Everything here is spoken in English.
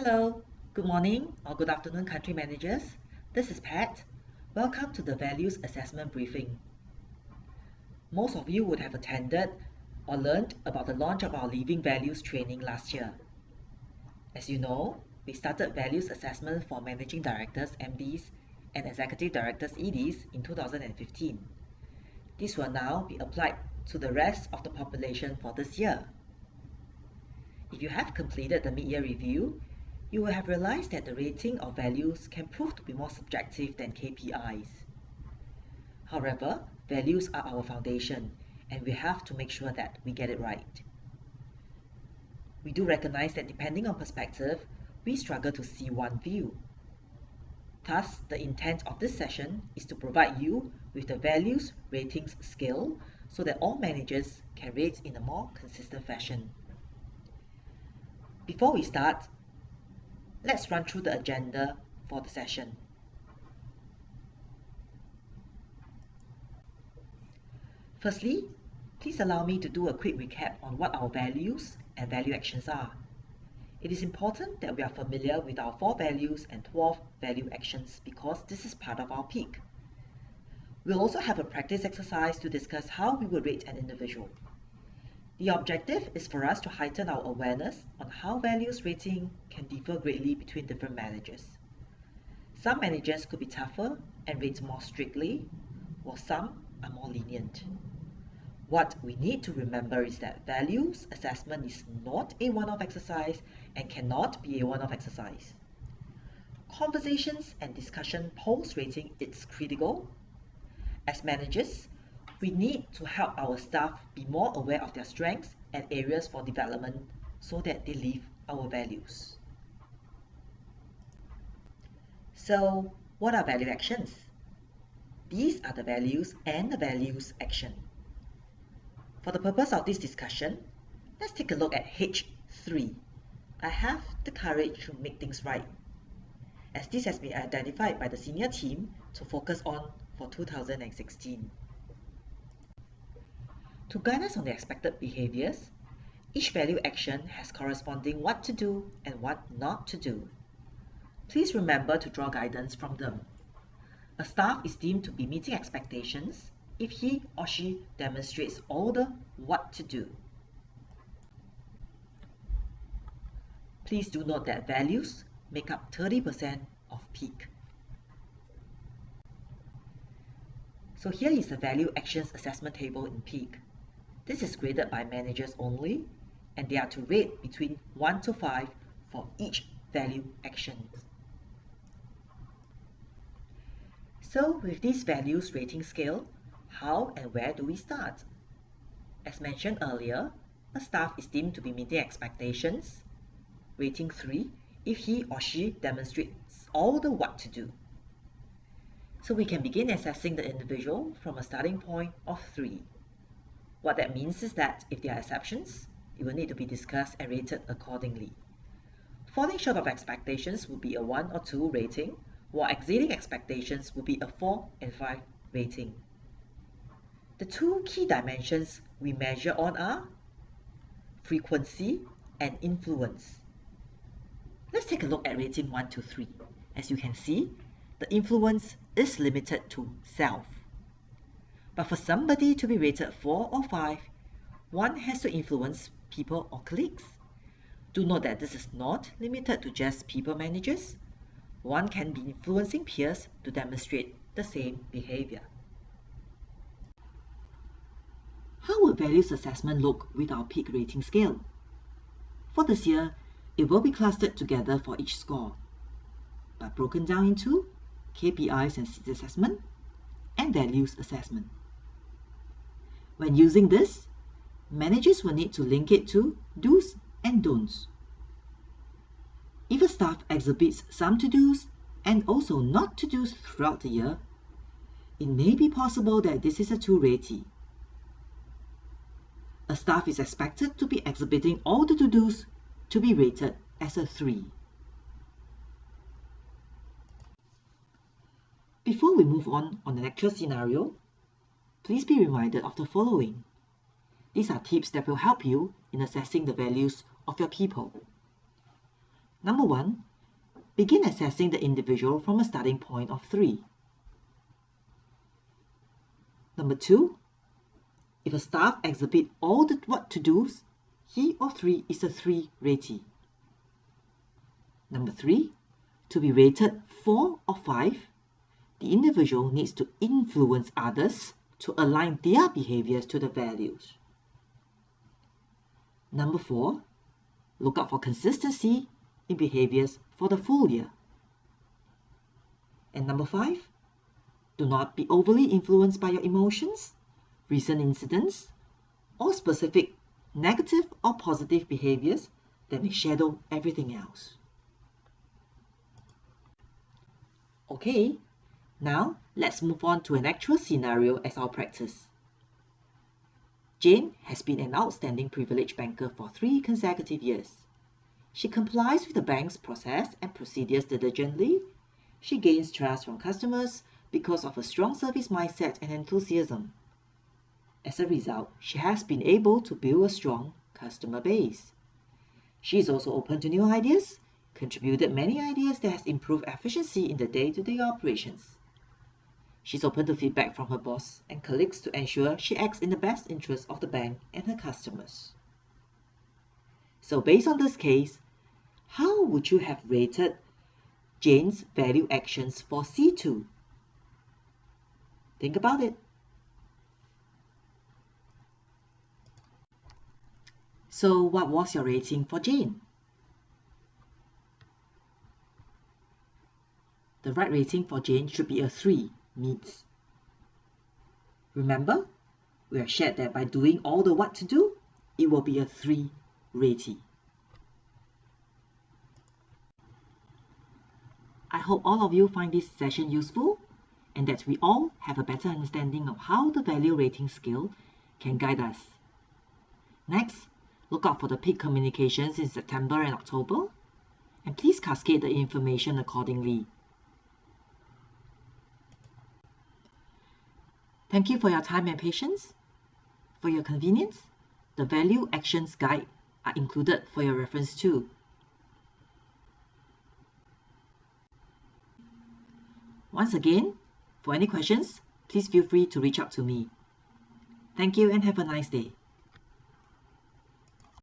Hello, good morning or good afternoon, country managers. This is Pat. Welcome to the Values Assessment Briefing. Most of you would have attended or learned about the launch of our Living Values training last year. As you know, we started Values Assessment for Managing Directors, MDs, and Executive Directors, EDs in 2015. This will now be applied to the rest of the population for this year. If you have completed the mid-year review, you will have realized that the rating of values can prove to be more subjective than KPIs. However, values are our foundation, and we have to make sure that we get it right. We do recognize that depending on perspective, we struggle to see one view. Thus, the intent of this session is to provide you with the values ratings scale so that all managers can rate in a more consistent fashion. Before we start, let's run through the agenda for the session. Firstly, please allow me to do a quick recap on what our values and value actions are. It is important that we are familiar with our 4 values and 12 value actions because this is part of our peak. We'll also have a practice exercise to discuss how we would rate an individual. The objective is for us to heighten our awareness on how values rating can differ greatly between different managers. Some managers could be tougher and rate more strictly, while some are more lenient. What we need to remember is that values assessment is not a one-off exercise and cannot be a one-off exercise. Conversations and discussion post-rating is critical. As managers, we need to help our staff be more aware of their strengths and areas for development so that they live our values. So, what are value actions? These are the values and the values action. For the purpose of this discussion, let's take a look at H3. I have the courage to make things right, as this has been identified by the senior team to focus on for 2016. To guide us on the expected behaviors, each value action has corresponding what to do and what not to do. Please remember to draw guidance from them. A staff is deemed to be meeting expectations if he or she demonstrates all the what to do. Please do note that values make up 30% of peak. So here is the value actions assessment table in peak. This is graded by managers only, and they are to rate between 1 to 5 for each value action. So with this values rating scale, how and where do we start? As mentioned earlier, a staff is deemed to be meeting expectations, rating 3 if he or she demonstrates all the what to do. So we can begin assessing the individual from a starting point of 3. What that means is that if there are exceptions, it will need to be discussed and rated accordingly. Falling short of expectations would be a 1 or 2 rating, while exceeding expectations would be a 4 and 5 rating. The 2 key dimensions we measure on are frequency and influence. Let's take a look at rating 1 to 3. As you can see, the influence is limited to self. But for somebody to be rated 4 or 5, one has to influence people or colleagues. Do note that this is not limited to just people managers. One can be influencing peers to demonstrate the same behavior. How would values assessment look with our peak rating scale? For this year, it will be clustered together for each score, but broken down into KPIs and SEED assessment and values assessment. When using this, managers will need to link it to do's and don'ts. If a staff exhibits some to-dos and also not to-dos throughout the year, it may be possible that this is a 2 rating. A staff is expected to be exhibiting all the to-dos to be rated as a 3. Before we move on the actual scenario, please be reminded of the following. These are tips that will help you in assessing the values of your people. Number 1, begin assessing the individual from a starting point of 3. Number 2, if a staff exhibit all the what to do's, he or 3 is a 3 ratee. Number 3, to be rated 4 or 5, the individual needs to influence others to align their behaviors to the values. Number 4, look out for consistency in behaviors for the full year. And number 5, do not be overly influenced by your emotions, recent incidents, or specific negative or positive behaviors that may shadow everything else. Okay, now let's move on to an actual scenario as our practice. Jane has been an outstanding privileged banker for 3 consecutive years. She complies with the bank's process and procedures diligently. She gains trust from customers because of a strong service mindset and enthusiasm. As a result, she has been able to build a strong customer base. She is also open to new ideas, contributed many ideas that has improved efficiency in the day-to-day operations. She's open to feedback from her boss and colleagues to ensure she acts in the best interest of the bank and her customers. So based on this case, how would you have rated Jane's value actions for C2? Think about it. So what was your rating for Jane? The right rating for Jane should be a 3, meets. Remember, we have shared that by doing all the what to do, it will be a 3 ratee. I hope all of you find this session useful and that we all have a better understanding of how the value rating scale can guide us. Next, look out for the peak communications in September and October, and please cascade the information accordingly. Thank you for your time and patience. For your convenience, the Value Actions Guide are included for your reference too. Once again, for any questions, please feel free to reach out to me. Thank you and have a nice day.